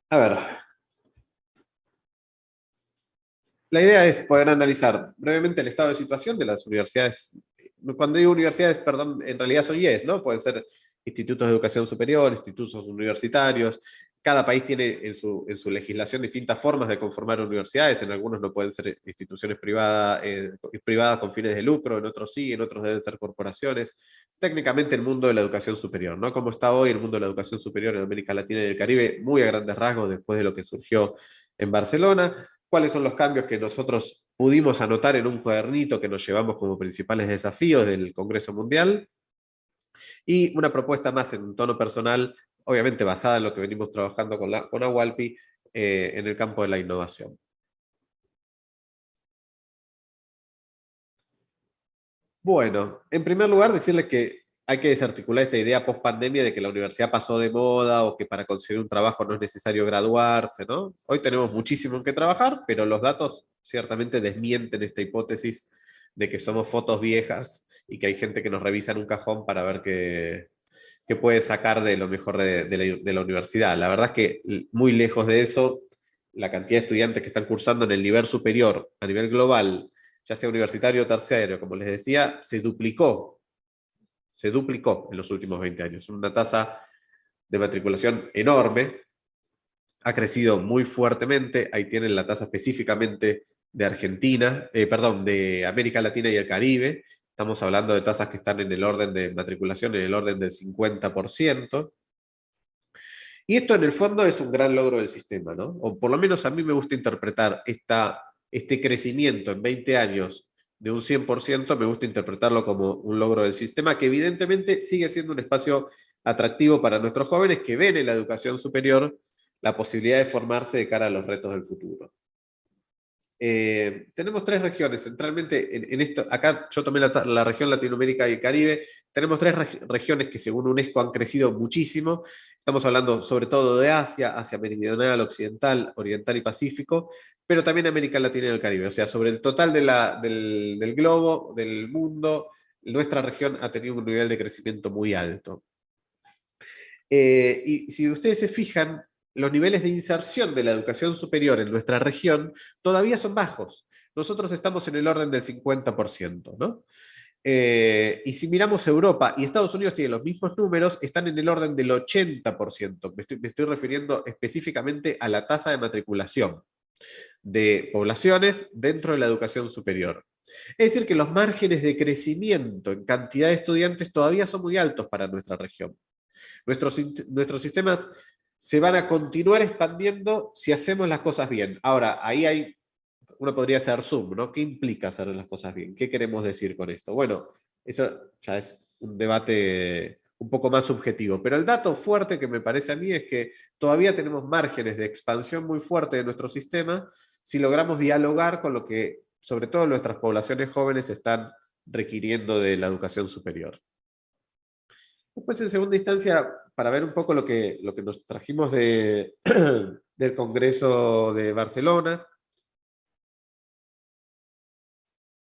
A ver, la idea es poder analizar brevemente el estado de situación de las universidades. Cuando digo universidades, perdón, en realidad son IES, ¿no? Pueden ser institutos de educación superior, institutos universitarios. Cada país tiene en su legislación distintas formas de conformar universidades. En algunos no pueden ser instituciones privadas con fines de lucro, en otros sí, en otros deben ser corporaciones. Técnicamente el mundo de la educación superior, ¿no? Como está hoy el mundo de la educación superior en América Latina y el Caribe, muy a grandes rasgos después de lo que surgió en Barcelona. ¿Cuáles son los cambios que nosotros pudimos anotar en un cuadernito que nos llevamos como principales desafíos del Congreso Mundial? Y una propuesta más en un tono personal, obviamente basada en lo que venimos trabajando con AWALPI en el campo de la innovación. Bueno, en primer lugar, decirles que hay que desarticular esta idea post pandemia de que la universidad pasó de moda o que para conseguir un trabajo no es necesario graduarse, ¿no? Hoy tenemos muchísimo en qué trabajar, pero los datos ciertamente desmienten esta hipótesis de que somos fotos viejas y que hay gente que nos revisa en un cajón para ver qué puede sacar de lo mejor de la universidad. La verdad es que muy lejos de eso, la cantidad de estudiantes que están cursando en el nivel superior a nivel global, ya sea universitario o terciario, como les decía, se duplicó en los últimos 20 años. Una tasa de matriculación enorme, ha crecido muy fuertemente, ahí tienen la tasa específicamente de Argentina, perdón, de América Latina y el Caribe. Estamos hablando de tasas que están en el orden de matriculación, en el orden del 50%. Y esto en el fondo es un gran logro del sistema, ¿no? O por lo menos a mí me gusta interpretar este crecimiento en 20 años de un 100%, me gusta interpretarlo como un logro del sistema que evidentemente sigue siendo un espacio atractivo para nuestros jóvenes que ven en la educación superior la posibilidad de formarse de cara a los retos del futuro. Tenemos tres regiones, centralmente en esto, acá yo tomé la región Latinoamérica y el Caribe, tenemos tres regiones que según UNESCO han crecido muchísimo, estamos hablando sobre todo de Asia, Asia Meridional, Occidental, Oriental y Pacífico, pero también América Latina y el Caribe, o sea, sobre el total del globo, del mundo, nuestra región ha tenido un nivel de crecimiento muy alto. Y si ustedes se fijan, los niveles de inserción de la educación superior en nuestra región todavía son bajos. Nosotros estamos en el orden del 50%, ¿no? Y si miramos Europa y Estados Unidos tienen los mismos números, están en el orden del 80%. Me estoy refiriendo específicamente a la tasa de matriculación de poblaciones dentro de la educación superior. Es decir, que los márgenes de crecimiento en cantidad de estudiantes todavía son muy altos para nuestra región. Nuestros sistemas se van a continuar expandiendo si hacemos las cosas bien. Ahora, uno podría hacer zoom, ¿no? ¿Qué implica hacer las cosas bien? ¿Qué queremos decir con esto? Bueno, eso ya es un debate un poco más subjetivo, pero el dato fuerte que me parece a mí es que todavía tenemos márgenes de expansión muy fuerte de nuestro sistema si logramos dialogar con lo que, sobre todo nuestras poblaciones jóvenes, están requiriendo de la educación superior. Después, en segunda instancia, para ver un poco lo que nos trajimos del Congreso de Barcelona.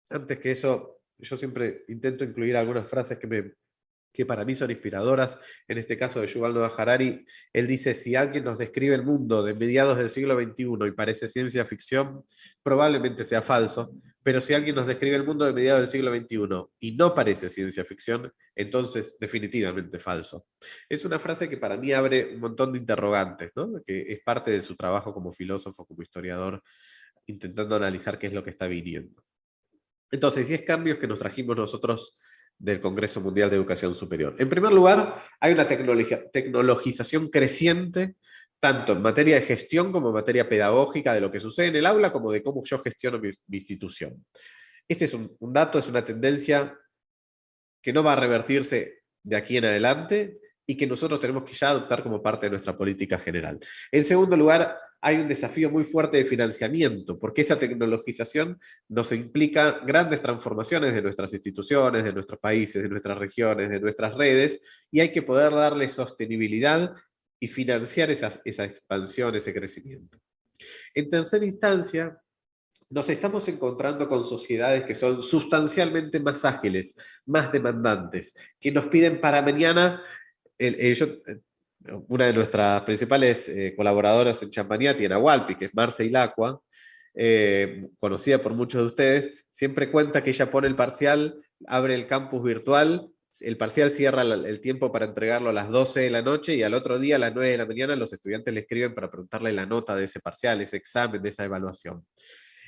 Antes que eso, yo siempre intento incluir algunas frases que para mí son inspiradoras. En este caso de Yuval Noah Harari, él dice, si alguien nos describe el mundo de mediados del siglo XXI y parece ciencia ficción, probablemente sea falso, pero si alguien nos describe el mundo de mediados del siglo XXI y no parece ciencia ficción, entonces definitivamente falso. Es una frase que para mí abre un montón de interrogantes, ¿no? Que es parte de su trabajo como filósofo, como historiador, intentando analizar qué es lo que está viniendo. Entonces, 10 cambios que nos trajimos nosotros del Congreso Mundial de Educación Superior. En primer lugar, hay una tecnologización creciente, tanto en materia de gestión como en materia pedagógica, de lo que sucede en el aula, como de cómo yo gestiono mi institución. Este es un dato, es una tendencia que no va a revertirse de aquí en adelante y que nosotros tenemos que ya adoptar como parte de nuestra política general. En segundo lugar, hay un desafío muy fuerte de financiamiento, porque esa tecnologización nos implica grandes transformaciones de nuestras instituciones, de nuestros países, de nuestras regiones, de nuestras redes, y hay que poder darle sostenibilidad y financiar esa expansión, ese crecimiento. En tercera instancia, nos estamos encontrando con sociedades que son sustancialmente más ágiles, más demandantes, que nos piden para mañana. Yo una de nuestras principales colaboradoras en Champagnat y en Ahualpi, que es Marce Ilacqua, conocida por muchos de ustedes, siempre cuenta que ella pone el parcial, abre el campus virtual, el parcial cierra el tiempo para entregarlo a las 12 de la noche y al otro día a las 9 de la mañana los estudiantes le escriben para preguntarle la nota de ese parcial, ese examen, de esa evaluación.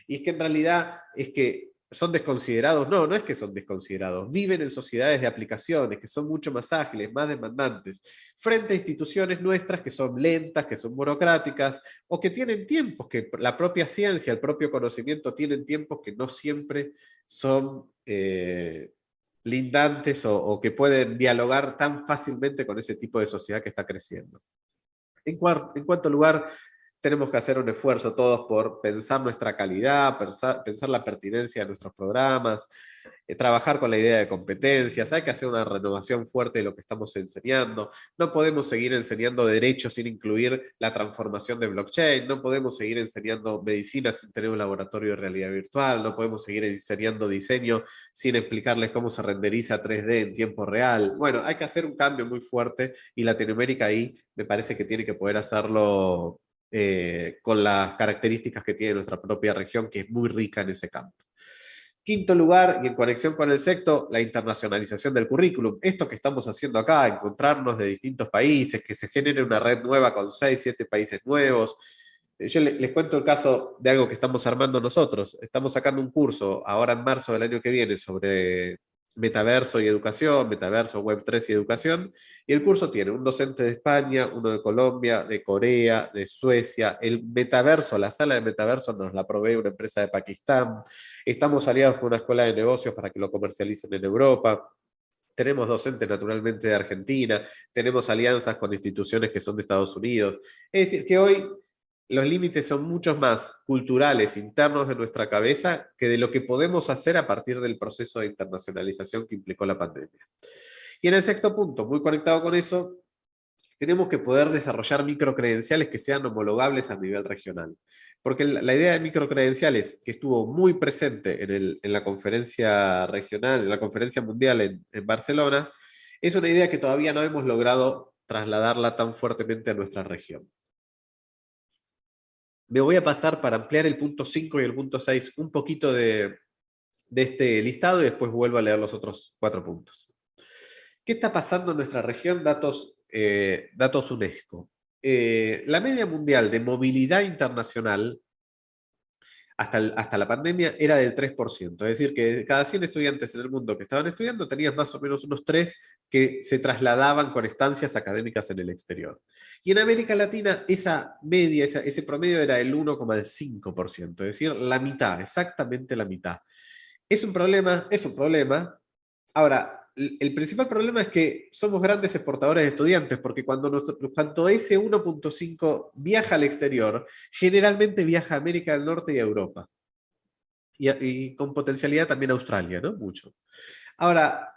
Y es que en realidad es que son desconsiderados, no, no es que son desconsiderados, viven en sociedades de aplicaciones que son mucho más ágiles, más demandantes, frente a instituciones nuestras que son lentas, que son burocráticas, o que tienen tiempos, que la propia ciencia, el propio conocimiento tienen tiempos que no siempre son lindantes o que pueden dialogar tan fácilmente con ese tipo de sociedad que está creciendo. En cuarto lugar, tenemos que hacer un esfuerzo todos por pensar nuestra calidad, pensar la pertinencia de nuestros programas, trabajar con la idea de competencias, hay que hacer una renovación fuerte de lo que estamos enseñando, no podemos seguir enseñando derecho sin incluir la transformación de blockchain, no podemos seguir enseñando medicina sin tener un laboratorio de realidad virtual, no podemos seguir enseñando diseño sin explicarles cómo se renderiza 3D en tiempo real. Bueno, hay que hacer un cambio muy fuerte y Latinoamérica ahí me parece que tiene que poder hacerlo con las características que tiene nuestra propia región, que es muy rica en ese campo. Quinto lugar, y en conexión con el sexto, la internacionalización del currículum. Esto que estamos haciendo acá, encontrarnos de distintos países, que se genere una red nueva con 6, 7 países nuevos. Yo les cuento el caso de algo que estamos armando nosotros. Estamos sacando un curso ahora en marzo del año que viene sobre metaverso y educación, metaverso, Web3 y educación. Y el curso tiene un docente de España, uno de Colombia, de Corea, de Suecia. El metaverso, la sala de metaverso nos la provee una empresa de Pakistán. Estamos aliados con una escuela de negocios para que lo comercialicen en Europa. Tenemos docentes naturalmente de Argentina, tenemos alianzas con instituciones que son de Estados Unidos. Es decir, que hoy los límites son muchos más culturales, internos de nuestra cabeza, que de lo que podemos hacer a partir del proceso de internacionalización que implicó la pandemia. Y en el sexto punto, muy conectado con eso, tenemos que poder desarrollar microcredenciales que sean homologables a nivel regional. Porque la idea de microcredenciales, que estuvo muy presente en la conferencia regional, en la conferencia mundial en Barcelona, es una idea que todavía no hemos logrado trasladarla tan fuertemente a nuestra región. Me voy a pasar para ampliar el punto 5 y el punto 6 un poquito de este listado y después vuelvo a leer los otros 4 puntos. ¿Qué está pasando en nuestra región? Datos UNESCO. La media mundial de movilidad internacional hasta la pandemia era del 3%. Es decir, que de cada 100 estudiantes en el mundo que estaban estudiando, tenías más o menos unos 3 que se trasladaban con estancias académicas en el exterior. Y en América Latina esa media, ese promedio era el 1,5%, es decir, la mitad, exactamente la mitad. ¿Es un problema? Es un problema. Ahora, el principal problema es que somos grandes exportadores de estudiantes, porque cuando ese 1,5 viaja al exterior, generalmente viaja a América del Norte y a Europa. Y con potencialidad también a Australia, ¿no? Mucho. Ahora,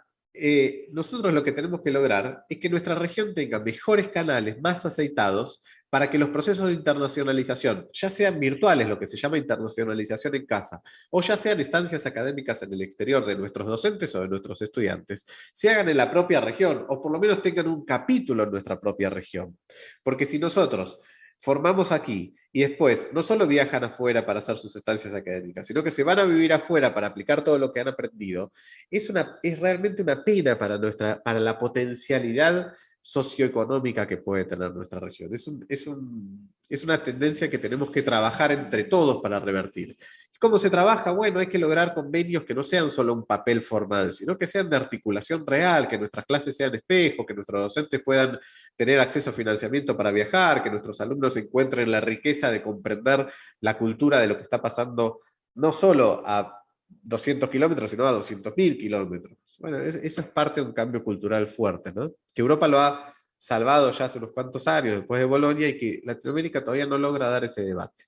nosotros lo que tenemos que lograr es que nuestra región tenga mejores canales, más aceitados, para que los procesos de internacionalización, ya sean virtuales, lo que se llama internacionalización en casa, o ya sean estancias académicas en el exterior de nuestros docentes o de nuestros estudiantes, se hagan en la propia región, o por lo menos tengan un capítulo en nuestra propia región. Porque si nosotros formamos aquí y después no solo viajan afuera para hacer sus estancias académicas, sino que se van a vivir afuera para aplicar todo lo que han aprendido, es realmente una pena para la potencialidad socioeconómica que puede tener nuestra región. Es una tendencia que tenemos que trabajar entre todos para revertir. ¿Cómo se trabaja? Bueno, hay que lograr convenios que no sean solo un papel formal, sino que sean de articulación real, que nuestras clases sean espejo, que nuestros docentes puedan tener acceso a financiamiento para viajar, que nuestros alumnos encuentren la riqueza de comprender la cultura de lo que está pasando no solo a 200 kilómetros, sino a 200.000 kilómetros. Bueno, eso es parte de un cambio cultural fuerte, ¿no? Que Europa lo ha salvado ya hace unos cuantos años después de Bolonia y que Latinoamérica todavía no logra dar ese debate.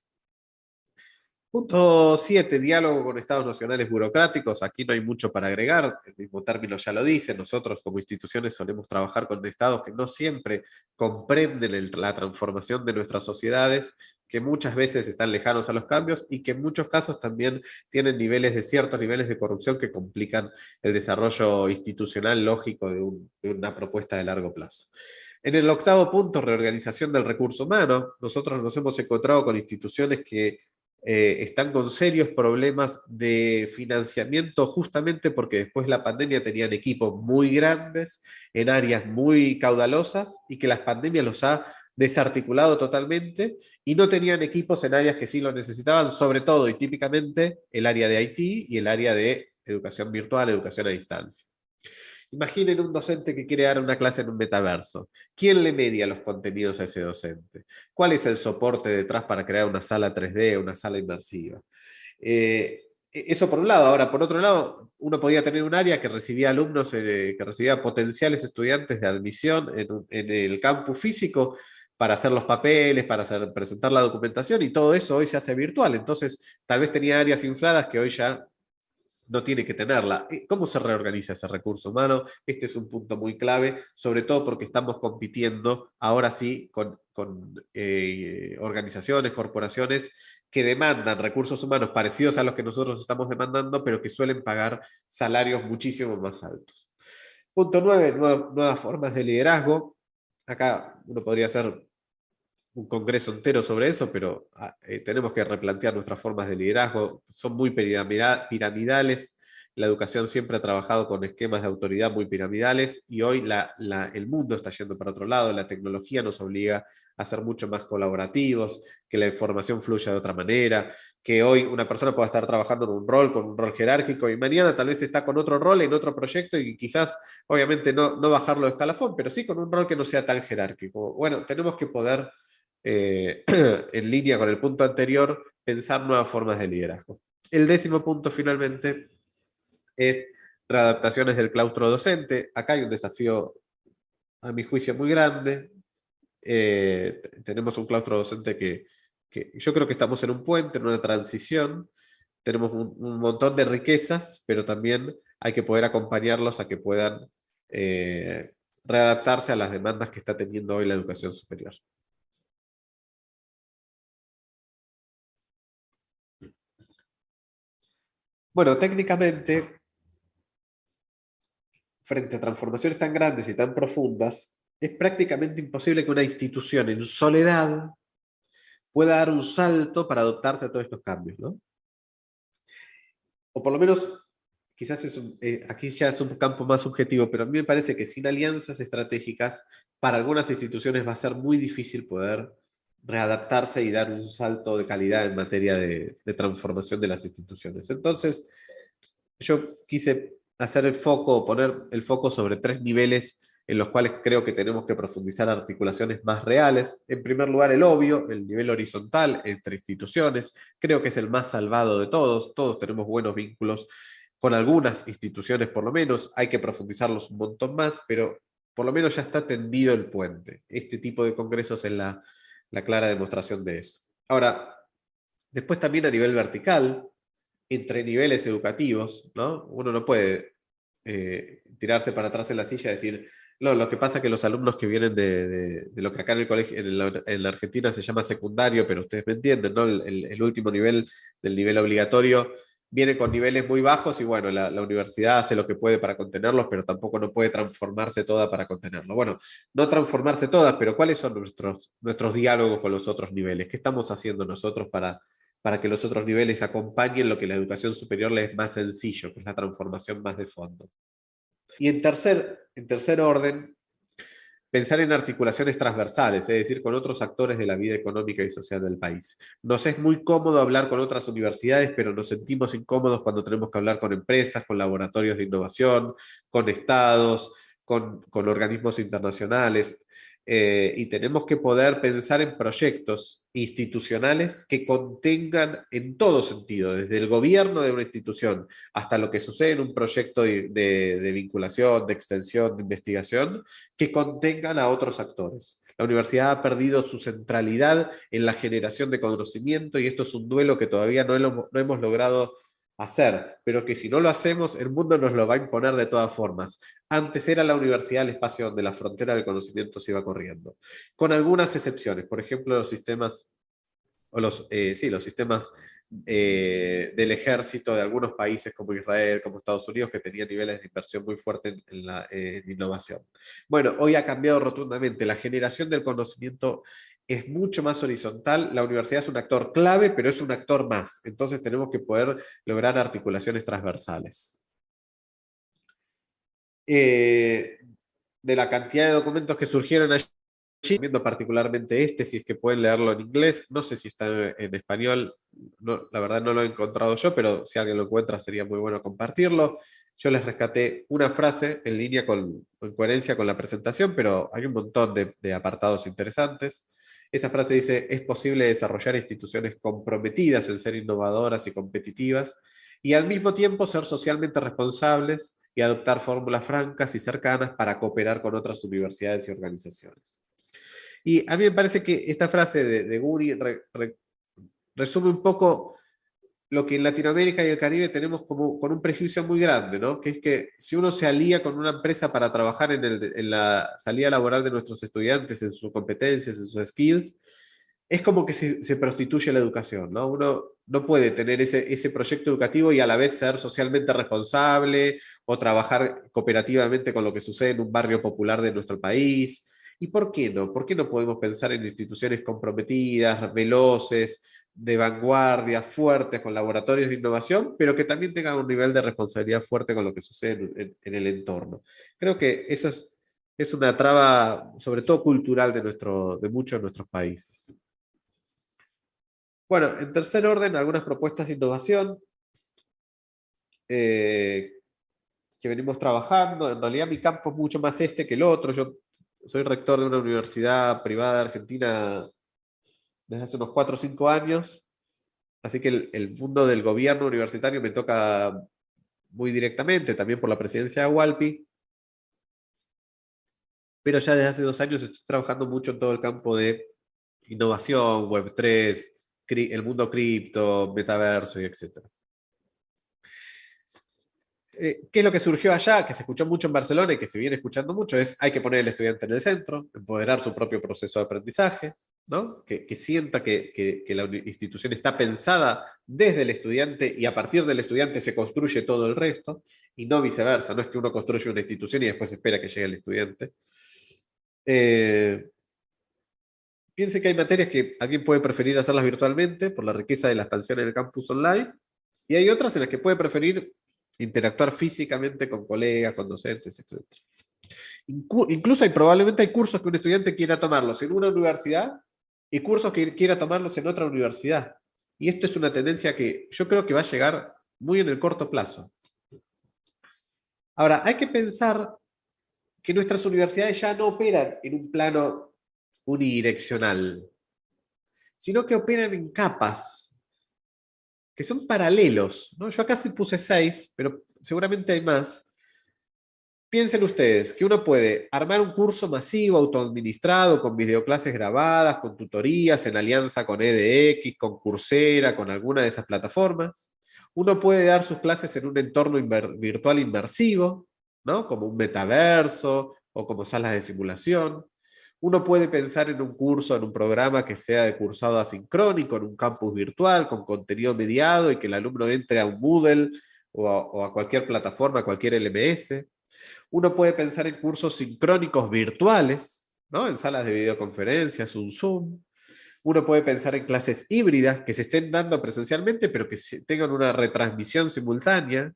Punto 7, diálogo con estados nacionales burocráticos. Aquí no hay mucho para agregar, el mismo término ya lo dice. Nosotros como instituciones solemos trabajar con estados que no siempre comprenden la transformación de nuestras sociedades, que muchas veces están lejanos a los cambios y que en muchos casos también tienen ciertos niveles de corrupción que complican el desarrollo institucional lógico de una propuesta de largo plazo. En el octavo punto, reorganización del recurso humano, nosotros nos hemos encontrado con instituciones que están con serios problemas de financiamiento justamente porque después de la pandemia tenían equipos muy grandes en áreas muy caudalosas y que la pandemia los ha desarticulado totalmente y no tenían equipos en áreas que sí lo necesitaban, sobre todo y típicamente el área de IT y el área de educación virtual, educación a distancia. Imaginen un docente que quiere dar una clase en un metaverso. ¿Quién le media los contenidos a ese docente? ¿Cuál es el soporte detrás para crear una sala 3D, una sala inmersiva? Eso por un lado. Ahora, por otro lado, uno podía tener un área que recibía alumnos, que recibía potenciales estudiantes de admisión en el campus físico para hacer los papeles, para presentar la documentación, y todo eso hoy se hace virtual. Entonces, tal vez tenía áreas infladas que hoy ya no tiene que tenerla. ¿Cómo se reorganiza ese recurso humano? Este es un punto muy clave, sobre todo porque estamos compitiendo ahora sí con organizaciones, corporaciones que demandan recursos humanos parecidos a los que nosotros estamos demandando, pero que suelen pagar salarios muchísimo más altos. Punto 9, nuevas formas de liderazgo. Acá uno podría hacer un congreso entero sobre eso, pero tenemos que replantear nuestras formas de liderazgo. Son muy piramidales. La educación siempre ha trabajado con esquemas de autoridad muy piramidales y hoy el mundo está yendo para otro lado. La tecnología nos obliga a ser mucho más colaborativos, que la información fluya de otra manera, que hoy una persona pueda estar trabajando en un rol, con un rol jerárquico, y mañana tal vez está con otro rol en otro proyecto y quizás, obviamente, no bajarlo de escalafón, pero sí con un rol que no sea tan jerárquico. Bueno, tenemos que poder en línea con el punto anterior, pensar nuevas formas de liderazgo. El décimo punto, finalmente, es readaptaciones del claustro docente. Acá hay un desafío, a mi juicio, muy grande. Tenemos un claustro docente que yo creo que estamos en un puente, en una transición. Tenemos un montón de riquezas, pero también hay que poder acompañarlos a que puedan readaptarse a las demandas que está teniendo hoy la educación superior. Bueno, técnicamente, frente a transformaciones tan grandes y tan profundas, es prácticamente imposible que una institución en soledad pueda dar un salto para adoptarse a todos estos cambios, ¿no? O por lo menos, quizás aquí ya es un campo más subjetivo, pero a mí me parece que sin alianzas estratégicas, para algunas instituciones va a ser muy difícil poder readaptarse y dar un salto de calidad en materia de transformación de las instituciones. Entonces, yo quise hacer el foco, poner el foco sobre tres niveles en los cuales creo que tenemos que profundizar articulaciones más reales. En primer lugar, el obvio, el nivel horizontal entre instituciones. Creo que es el más salvado de todos. Todos tenemos buenos vínculos con algunas instituciones, por lo menos. Hay que profundizarlos un montón más, pero por lo menos ya está tendido el puente. Este tipo de congresos es la clara demostración de eso. Ahora, después también a nivel vertical, entre niveles educativos, ¿no? Uno no puede tirarse para atrás en la silla y decir, no, lo que pasa es que los alumnos que vienen de lo que acá en el colegio, en la Argentina se llama secundario, pero ustedes me entienden, ¿no? El último nivel del nivel obligatorio viene con niveles muy bajos y bueno, la universidad hace lo que puede para contenerlos, pero tampoco no puede transformarse toda para contenerlo. Bueno, no transformarse todas, pero ¿cuáles son nuestros diálogos con los otros niveles? ¿Qué estamos haciendo nosotros para que los otros niveles acompañen lo que la educación superior les es más sencillo, que es la transformación más de fondo? Y en tercer orden, pensar en articulaciones transversales, es decir, con otros actores de la vida económica y social del país. Nos es muy cómodo hablar con otras universidades, pero nos sentimos incómodos cuando tenemos que hablar con empresas, con laboratorios de innovación, con estados, con organismos internacionales. Y tenemos que poder pensar en proyectos institucionales que contengan en todo sentido, desde el gobierno de una institución hasta lo que sucede en un proyecto de vinculación, de extensión, de investigación, que contengan a otros actores. La universidad ha perdido su centralidad en la generación de conocimiento y esto es un duelo que todavía no hemos logrado hacer, pero que si no lo hacemos, el mundo nos lo va a imponer de todas formas. Antes era la universidad el espacio donde la frontera del conocimiento se iba corriendo, con algunas excepciones, por ejemplo, los sistemas o sí, los sistemas del ejército de algunos países como Israel, como Estados Unidos, que tenían niveles de inversión muy fuertes en innovación. Bueno, hoy ha cambiado rotundamente. La generación del conocimiento es mucho más horizontal. La universidad es un actor clave, pero es un actor más. Entonces tenemos que poder lograr articulaciones transversales. Eh, de la cantidad de documentos que surgieron allí, viendo particularmente este, si es que pueden leerlo en inglés, no sé si está en español, no, la verdad no lo he encontrado yo, pero si alguien lo encuentra sería muy bueno compartirlo. Yo les rescaté una frase en línea en coherencia con la presentación, pero hay un montón de apartados interesantes. Esa frase dice, es posible desarrollar instituciones comprometidas en ser innovadoras y competitivas y al mismo tiempo ser socialmente responsables y adoptar fórmulas francas y cercanas para cooperar con otras universidades y organizaciones. Y a mí me parece que esta frase de Guri resume un poco lo que en Latinoamérica y el Caribe tenemos como con un prejuicio muy grande, ¿no? Que es que si uno se alía con una empresa para trabajar en la salida laboral de nuestros estudiantes, en sus competencias, en sus skills, es como que se prostituye la educación, ¿no? Uno no puede tener ese proyecto educativo y a la vez ser socialmente responsable o trabajar cooperativamente con lo que sucede en un barrio popular de nuestro país. ¿Y por qué no? ¿Por qué no podemos pensar en instituciones comprometidas, veloces, de vanguardia, fuertes, con laboratorios de innovación, pero que también tengan un nivel de responsabilidad fuerte con lo que sucede en el entorno? Creo que eso es una traba, sobre todo cultural, de muchos de nuestros países. Bueno, en tercer orden, algunas propuestas de innovación eh, que venimos trabajando. En realidad mi campo es mucho más este que el otro. Yo soy rector de una universidad privada de Argentina desde hace unos 4 o 5 años, así que el mundo del gobierno universitario me toca muy directamente, también por la presidencia de Walpi, pero ya desde hace 2 años estoy trabajando mucho en todo el campo de innovación, Web3, el mundo cripto, metaverso y etcétera. ¿Qué es lo que surgió allá? Que se escuchó mucho en Barcelona y que se viene escuchando mucho, es hay que poner al estudiante en el centro, empoderar su propio proceso de aprendizaje, ¿no? Que sienta que la institución está pensada desde el estudiante y a partir del estudiante se construye todo el resto, y no viceversa, no es que uno construye una institución y después espera que llegue el estudiante. Eh, Piense que hay materias que alguien puede preferir hacerlas virtualmente por la riqueza de la expansión en el campus online, y hay otras en las que puede preferir interactuar físicamente con colegas, con docentes, etc. Incluso probablemente hay cursos que un estudiante quiera tomarlos en una universidad y cursos que quiera tomarlos en otra universidad. Y esto es una tendencia que yo creo que va a llegar muy en el corto plazo. Ahora, hay que pensar que nuestras universidades ya no operan en un plano unidireccional, sino que operan en capas, que son paralelos, ¿no? Yo acá sí puse 6, pero seguramente hay más. Piensen ustedes que uno puede armar un curso masivo, autoadministrado, con videoclases grabadas, con tutorías, en alianza con edX, con Coursera, con alguna de esas plataformas. Uno puede dar sus clases en un entorno virtual inmersivo, ¿no? Como un metaverso o como salas de simulación. Uno puede pensar en un curso, en un programa que sea de cursado asincrónico, en un campus virtual, con contenido mediado y que el alumno entre a un Moodle o a cualquier plataforma, a cualquier LMS. Uno puede pensar en cursos sincrónicos virtuales, ¿no? En salas de videoconferencias, un Zoom. Uno puede pensar en clases híbridas que se estén dando presencialmente, pero que tengan una retransmisión simultánea.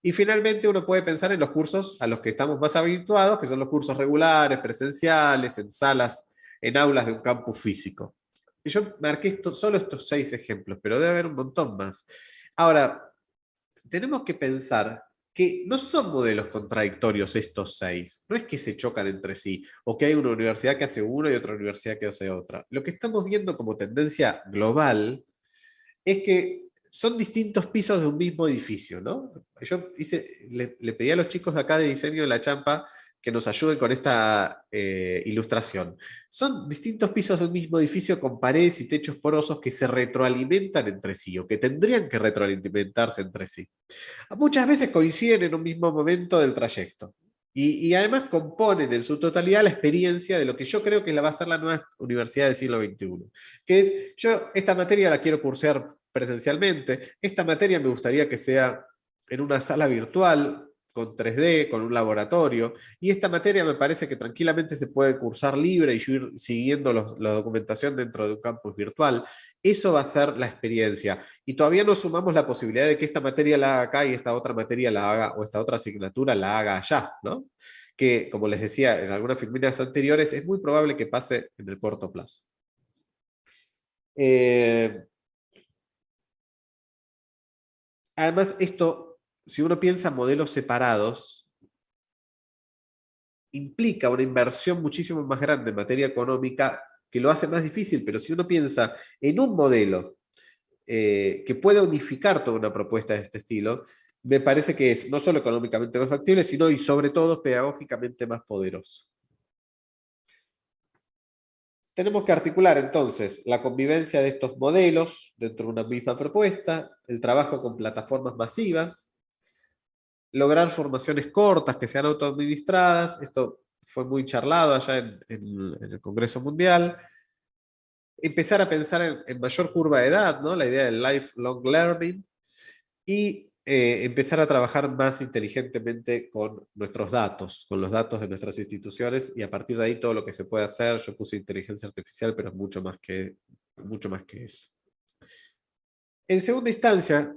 Y finalmente uno puede pensar en los cursos a los que estamos más habituados, que son los cursos regulares, presenciales, en salas, en aulas de un campus físico. Y yo marqué solo estos 6 ejemplos, pero debe haber un montón más. Ahora, tenemos que pensar que no son modelos contradictorios estos 6. No es que se chocan entre sí, o que hay una universidad que hace uno y otra universidad que hace otra. Lo que estamos viendo como tendencia global es que son distintos pisos de un mismo edificio, ¿no? Yo le pedí a los chicos de acá de diseño de la Champa que nos ayuden con esta ilustración. Son distintos pisos de un mismo edificio con paredes y techos porosos que se retroalimentan entre sí o que tendrían que retroalimentarse entre sí. Muchas veces coinciden en un mismo momento del trayecto. Y además componen en su totalidad la experiencia de lo que yo creo que va a ser la nueva universidad del siglo XXI. Que es, yo esta materia la quiero cursar presencialmente, esta materia me gustaría que sea en una sala virtual, con 3D, con un laboratorio, y esta materia me parece que tranquilamente se puede cursar libre y yo ir siguiendo la documentación dentro de un campus virtual. Eso va a ser la experiencia. Y todavía no sumamos la posibilidad de que esta materia la haga acá y esta otra materia la haga, o esta otra asignatura la haga allá, ¿no? Que, como les decía en algunas filminas anteriores, es muy probable que pase en el corto plazo. Eh, Además, esto, si uno piensa en modelos separados, implica una inversión muchísimo más grande en materia económica que lo hace más difícil, pero si uno piensa en un modelo que pueda unificar toda una propuesta de este estilo, me parece que es no solo económicamente más factible, sino y sobre todo pedagógicamente más poderoso. Tenemos que articular entonces la convivencia de estos modelos dentro de una misma propuesta, el trabajo con plataformas masivas, lograr formaciones cortas que sean autoadministradas. Esto fue muy charlado allá en el Congreso Mundial. Empezar a pensar en mayor curva de edad, ¿no? La idea del lifelong learning, y empezar a trabajar más inteligentemente con nuestros datos, con los datos de nuestras instituciones, y a partir de ahí todo lo que se puede hacer. Yo puse inteligencia artificial, pero es mucho más que eso. En segunda instancia,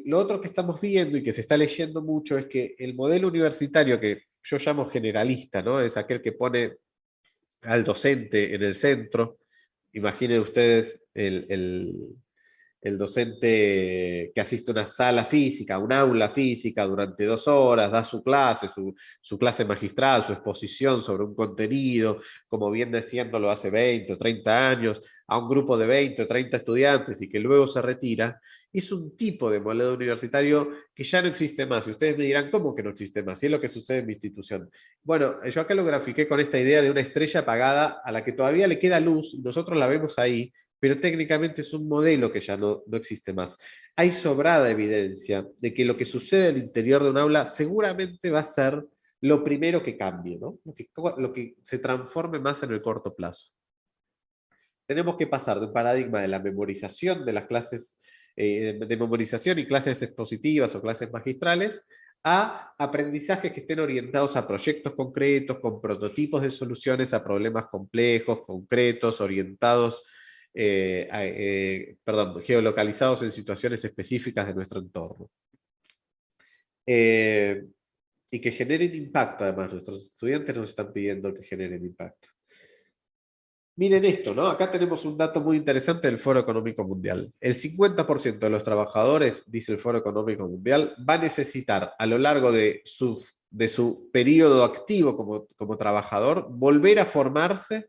lo otro que estamos viendo y que se está leyendo mucho es que el modelo universitario, que yo llamo generalista, ¿no? Es aquel que pone al docente en el centro. Imaginen ustedes el docente que asiste a una sala física, a un aula física durante 2 horas, da su clase, su clase magistral, su exposición sobre un contenido, como viene haciéndolo hace 20 o 30 años, a un grupo de 20 o 30 estudiantes y que luego se retira. Es un tipo de modelo universitario que ya no existe más. Y ustedes me dirán, ¿cómo que no existe más? Y es lo que sucede en mi institución. Bueno, yo acá lo grafiqué con esta idea de una estrella apagada a la que todavía le queda luz y nosotros la vemos ahí, pero técnicamente es un modelo que ya no existe más. Hay sobrada evidencia de que lo que sucede al interior de un aula seguramente va a ser lo primero que cambie, ¿no? Lo que se transforme más en el corto plazo. Tenemos que pasar de un paradigma de la memorización de las clases, de memorización y clases expositivas o clases magistrales, a aprendizajes que estén orientados a proyectos concretos, con prototipos de soluciones a problemas complejos, concretos, orientados, geolocalizados en situaciones específicas de nuestro entorno. Eh, y que generen impacto, además. Nuestros estudiantes nos están pidiendo que generen impacto. Miren esto, ¿no? Acá tenemos un dato muy interesante del Foro Económico Mundial. El 50% de los trabajadores, dice el Foro Económico Mundial, va a necesitar a lo largo de su periodo activo como trabajador volver a formarse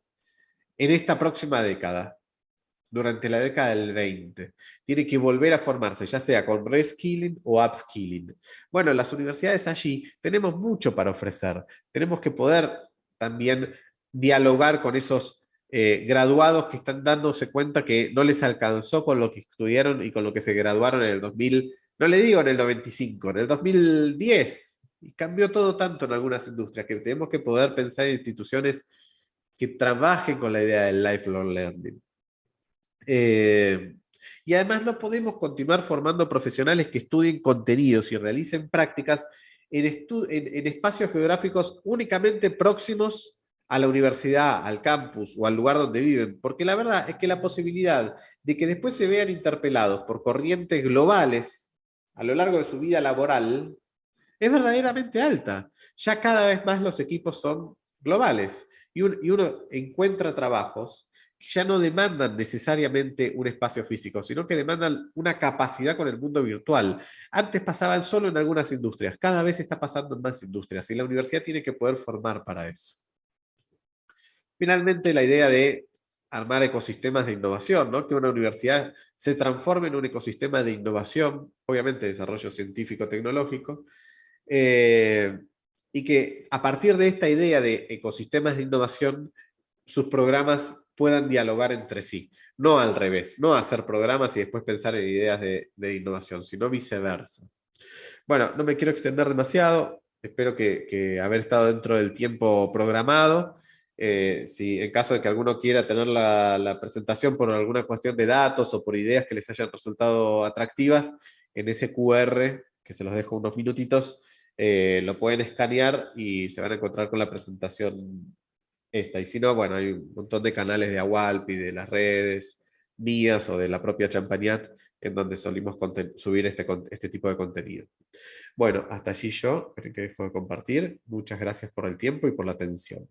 en esta próxima década, durante la década del 20. Tiene que volver a formarse, ya sea con reskilling o upskilling. Bueno, las universidades allí tenemos mucho para ofrecer. Tenemos que poder también dialogar con esos graduados que están dándose cuenta que no les alcanzó con lo que estudiaron y con lo que se graduaron en el 2000, no le digo en el 95, en el 2010. Y cambió todo tanto en algunas industrias que tenemos que poder pensar en instituciones que trabajen con la idea del lifelong learning. Y además no podemos continuar formando profesionales que estudien contenidos y realicen prácticas en espacios geográficos únicamente próximos a la universidad, al campus o al lugar donde viven, porque la verdad es que la posibilidad de que después se vean interpelados por corrientes globales a lo largo de su vida laboral es verdaderamente alta. Ya cada vez más los equipos son globales y uno encuentra trabajos que ya no demandan necesariamente un espacio físico, sino que demandan una capacidad con el mundo virtual. Antes pasaban solo en algunas industrias, cada vez está pasando en más industrias y la universidad tiene que poder formar para eso. Finalmente, la idea de armar ecosistemas de innovación, ¿no? Que una universidad se transforme en un ecosistema de innovación, obviamente desarrollo científico-tecnológico, y que a partir de esta idea de ecosistemas de innovación, sus programas puedan dialogar entre sí. No al revés, no hacer programas y después pensar en ideas de innovación, sino viceversa. Bueno, no me quiero extender demasiado. Espero que haber estado dentro del tiempo programado. Si en caso de que alguno quiera tener la presentación por alguna cuestión de datos o por ideas que les hayan resultado atractivas, en ese QR, que se los dejo unos minutitos, lo pueden escanear y se van a encontrar con la presentación esta. Y si no, bueno, hay un montón de canales de Awalpi, de las redes mías o de la propia Champagnat, en donde solimos subir este tipo de contenido. Bueno, hasta allí yo, creo que dejo de compartir. Muchas gracias por el tiempo y por la atención.